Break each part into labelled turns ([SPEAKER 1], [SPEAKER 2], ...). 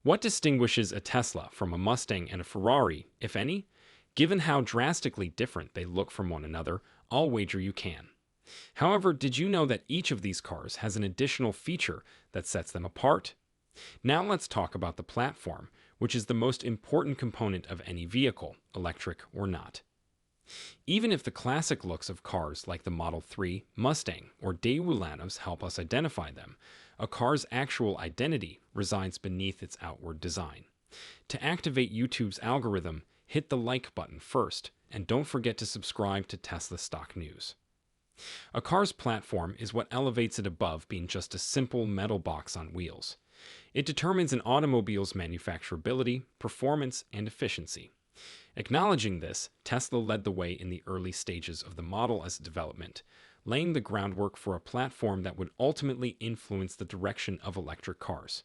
[SPEAKER 1] What distinguishes a Tesla from a Mustang and a Ferrari, if any? Given how drastically different they look from one another, I'll wager you can. However, did you know that each of these cars has an additional feature that sets them apart? Now let's talk about the platform, which is the most important component of any vehicle, electric or not. Even if the classic looks of cars like the Model 3, Mustang, or Daewoo help us identify them, a car's actual identity resides beneath its outward design. To activate YouTube's algorithm, hit the like button first, and don't forget to subscribe to Tesla Stock News. A car's platform is what elevates it above being just a simple metal box on wheels. It determines an automobile's manufacturability, performance, and efficiency. Acknowledging this, Tesla led the way in the early stages of the Model S development, laying the groundwork for a platform that would ultimately influence the direction of electric cars.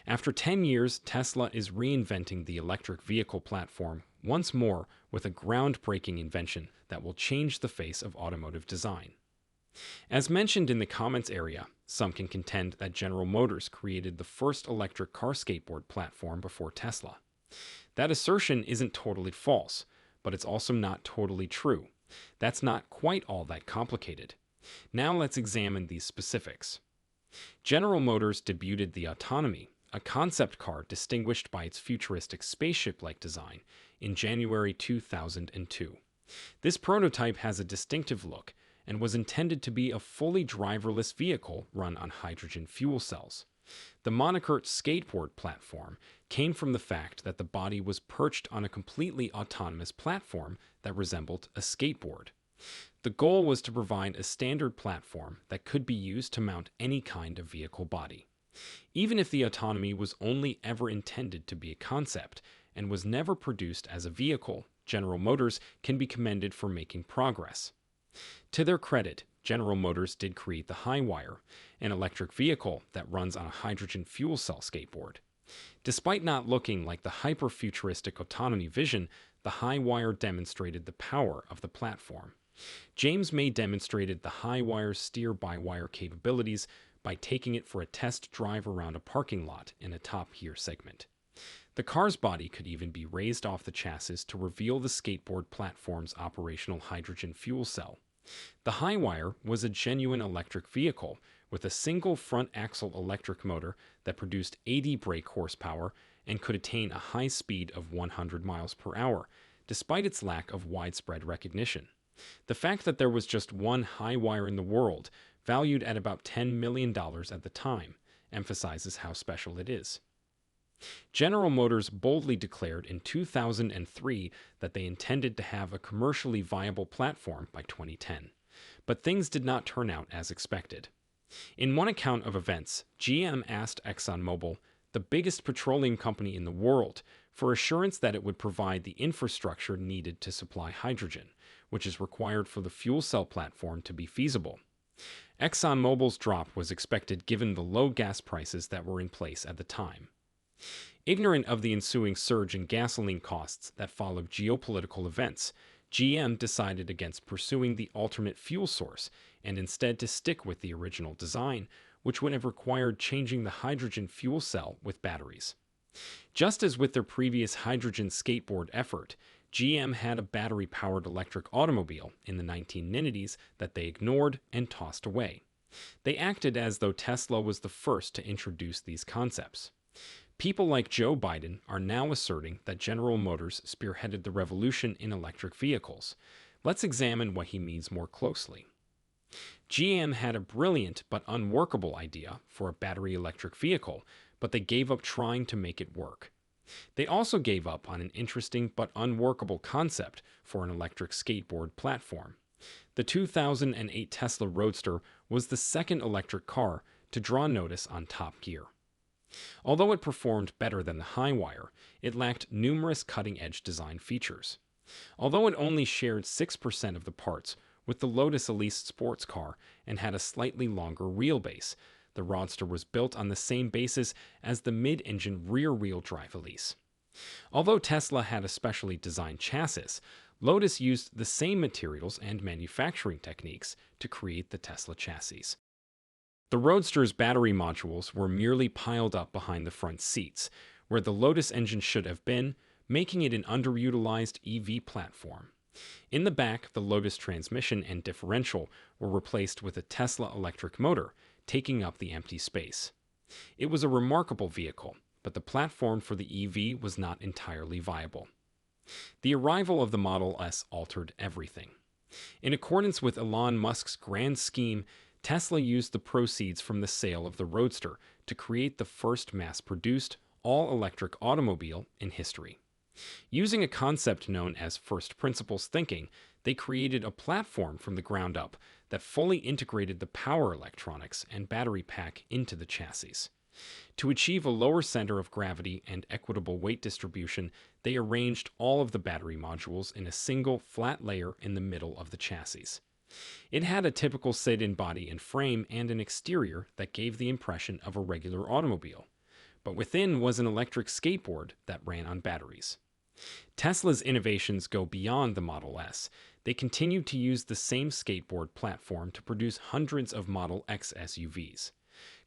[SPEAKER 1] After 10 years, Tesla is reinventing the electric vehicle platform once more with a groundbreaking invention that will change the face of automotive design. As mentioned in the comments area, some can contend that General Motors created the first electric car skateboard platform before Tesla. That assertion isn't totally false, but it's also not totally true. That's not quite all that complicated. Now let's examine these specifics. General Motors debuted the Autonomy, a concept car distinguished by its futuristic spaceship-like design, in January 2002. This prototype has a distinctive look and was intended to be a fully driverless vehicle run on hydrogen fuel cells. The moniker skateboard platform came from the fact that the body was perched on a completely autonomous platform that resembled a skateboard. The goal was to provide a standard platform that could be used to mount any kind of vehicle body. Even if the Autonomy was only ever intended to be a concept and was never produced as a vehicle, General Motors can be commended for making progress. To their credit, General Motors did create the Highwire, an electric vehicle that runs on a hydrogen fuel cell skateboard. Despite not looking like the hyper-futuristic autonomy vision, the Highwire demonstrated the power of the platform. James May demonstrated the Highwire's steer-by-wire capabilities by taking it for a test drive around a parking lot in a top-gear segment. The car's body could even be raised off the chassis to reveal the skateboard platform's operational hydrogen fuel cell. The Highwire was a genuine electric vehicle with a single front axle electric motor that produced 80 brake horsepower and could attain a high speed of 100 miles per hour, despite its lack of widespread recognition. The fact that there was just one Highwire in the world, valued at about $10 million at the time, emphasizes how special it is. General Motors boldly declared in 2003 that they intended to have a commercially viable platform by 2010, but things did not turn out as expected. In one account of events, GM asked ExxonMobil, the biggest petroleum company in the world, for assurance that it would provide the infrastructure needed to supply hydrogen, which is required for the fuel cell platform to be feasible. ExxonMobil's drop was expected given the low gas prices that were in place at the time. Ignorant of the ensuing surge in gasoline costs that followed geopolitical events, GM decided against pursuing the alternate fuel source and instead to stick with the original design, which would have required changing the hydrogen fuel cell with batteries. Just as with their previous hydrogen skateboard effort, GM had a battery-powered electric automobile in the 1990s that they ignored and tossed away. They acted as though Tesla was the first to introduce these concepts. People like Joe Biden are now asserting that General Motors spearheaded the revolution in electric vehicles. Let's examine what he means more closely. GM had a brilliant but unworkable idea for a battery electric vehicle, but they gave up trying to make it work. They also gave up on an interesting but unworkable concept for an electric skateboard platform. The 2008 Tesla Roadster was the second electric car to draw notice on Top Gear. Although it performed better than the Highwire, it lacked numerous cutting-edge design features. Although it only shared 6% of the parts with the Lotus Elise sports car and had a slightly longer wheelbase, the Roadster was built on the same basis as the mid-engine rear-wheel drive Elise. Although Tesla had a specially designed chassis, Lotus used the same materials and manufacturing techniques to create the Tesla chassis. The Roadster's battery modules were merely piled up behind the front seats, where the Lotus engine should have been, making it an underutilized EV platform. In the back, the Lotus transmission and differential were replaced with a Tesla electric motor, taking up the empty space. It was a remarkable vehicle, but the platform for the EV was not entirely viable. The arrival of the Model S altered everything. In accordance with Elon Musk's grand scheme, Tesla used the proceeds from the sale of the Roadster to create the first mass-produced, all-electric automobile in history. Using a concept known as first principles thinking, they created a platform from the ground up that fully integrated the power electronics and battery pack into the chassis. To achieve a lower center of gravity and equitable weight distribution, they arranged all of the battery modules in a single flat layer in the middle of the chassis. It had a typical sit-in body and frame and an exterior that gave the impression of a regular automobile, but within was an electric skateboard that ran on batteries. Tesla's innovations go beyond the Model S. They continue to use the same skateboard platform to produce hundreds of Model X SUVs.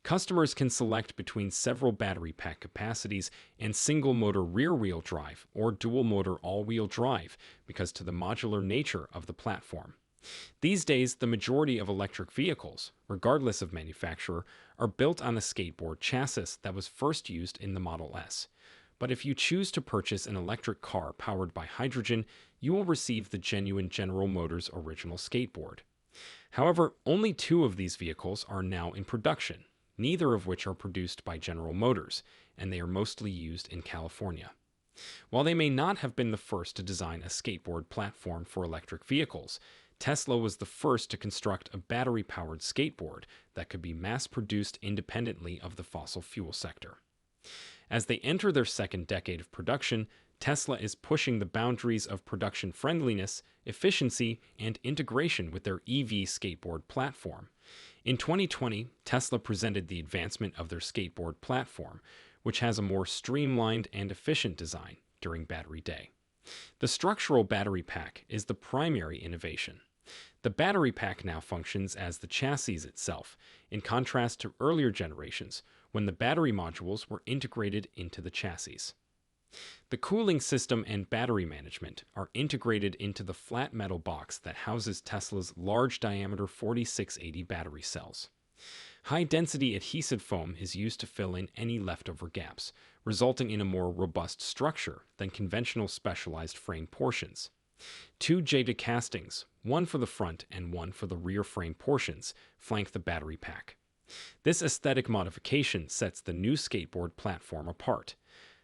[SPEAKER 1] Customers can select between several battery pack capacities and single-motor rear-wheel drive or dual-motor all-wheel drive because to the modular nature of the platform. These days, the majority of electric vehicles, regardless of manufacturer, are built on a skateboard chassis that was first used in the Model S. But if you choose to purchase an electric car powered by hydrogen, you will receive the genuine General Motors original skateboard. However, only 2 of these vehicles are now in production, neither of which are produced by General Motors, and they are mostly used in California. While they may not have been the first to design a skateboard platform for electric vehicles, Tesla was the first to construct a battery-powered skateboard that could be mass-produced independently of the fossil fuel sector. As they enter their second decade of production, Tesla is pushing the boundaries of production friendliness, efficiency, and integration with their EV skateboard platform. In 2020, Tesla presented the advancement of their skateboard platform, which has a more streamlined and efficient design during Battery Day. The structural battery pack is the primary innovation. The battery pack now functions as the chassis itself, in contrast to earlier generations, when the battery modules were integrated into the chassis. The cooling system and battery management are integrated into the flat metal box that houses Tesla's large-diameter 4680 battery cells. High-density adhesive foam is used to fill in any leftover gaps, resulting in a more robust structure than conventional specialized frame portions. 2 jaded castings, one for the front and one for the rear frame portions, flank the battery pack. This aesthetic modification sets the new skateboard platform apart.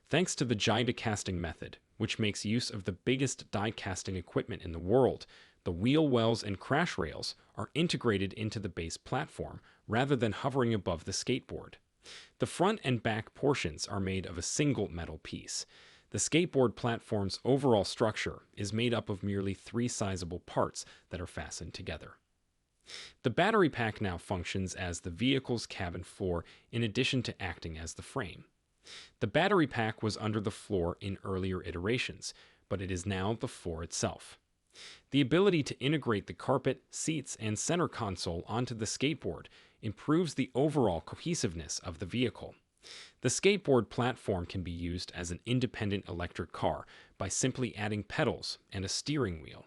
[SPEAKER 1] Thanks to the jaded casting method, which makes use of the biggest die casting equipment in the world, the wheel wells and crash rails are integrated into the base platform rather than hovering above the skateboard. The front and back portions are made of a single metal piece. The skateboard platform's overall structure is made up of merely 3 sizable parts that are fastened together. The battery pack now functions as the vehicle's cabin floor in addition to acting as the frame. The battery pack was under the floor in earlier iterations, but it is now the floor itself. The ability to integrate the carpet, seats, and center console onto the skateboard improves the overall cohesiveness of the vehicle. The skateboard platform can be used as an independent electric car by simply adding pedals and a steering wheel.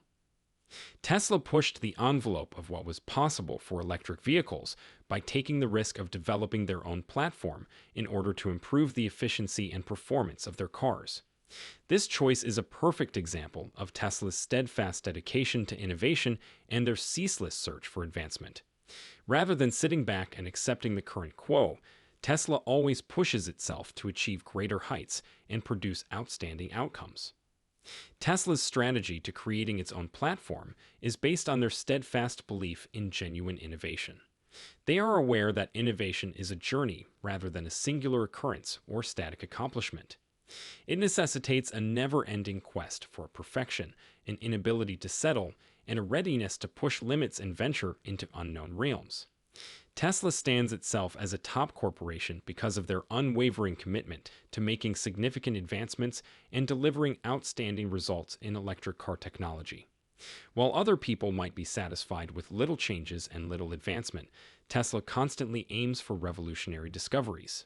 [SPEAKER 1] Tesla pushed the envelope of what was possible for electric vehicles by taking the risk of developing their own platform in order to improve the efficiency and performance of their cars. This choice is a perfect example of Tesla's steadfast dedication to innovation and their ceaseless search for advancement. Rather than sitting back and accepting the current quo, Tesla always pushes itself to achieve greater heights and produce outstanding outcomes. Tesla's strategy to creating its own platform is based on their steadfast belief in genuine innovation. They are aware that innovation is a journey rather than a singular occurrence or static accomplishment. It necessitates a never-ending quest for perfection, an inability to settle, and a readiness to push limits and venture into unknown realms. Tesla stands itself as a top corporation because of their unwavering commitment to making significant advancements and delivering outstanding results in electric car technology. While other people might be satisfied with little changes and little advancement, Tesla constantly aims for revolutionary discoveries.